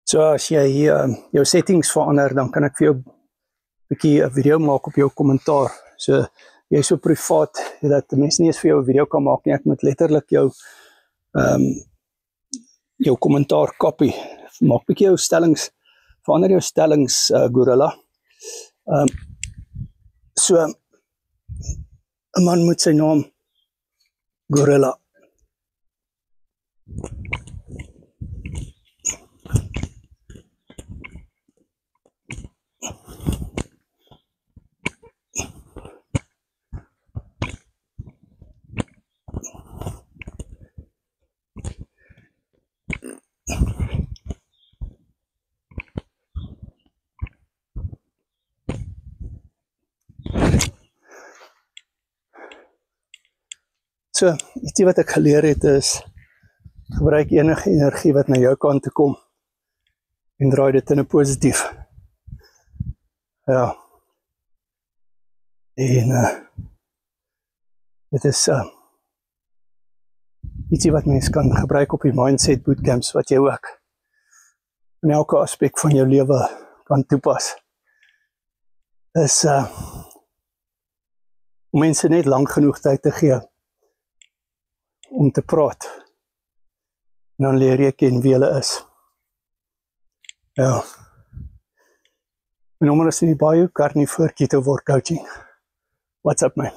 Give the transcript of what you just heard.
So as jy jou settings verander, dan kan ek vir jou 'n bietjie 'n video maak op jou kommentaar. So jy is so privaat dat mense nie eens vir jou 'n video kan maak nie. Ek moet letterlik jou kommentaar copy. Maak bietjie jou stellings, verander jou stellings, Gorilla. So 'n man met sy naam Gorilla. So, ietsie wat ek geleer het is, gebruik enige energie wat na jou kant toe kom en draai dit in 'n positief. Ja. En dit is ietsie wat mens kan gebruik op die mindset bootcamps wat jy ook in elke aspek van jou lewe kan toepas. Is om mense net lank genoeg tyd te gee om te praat. En dan leer jy ken wie hulle is. Ja. My nommer is in die bio, Carnivore Keto Work Coaching. What's up, man?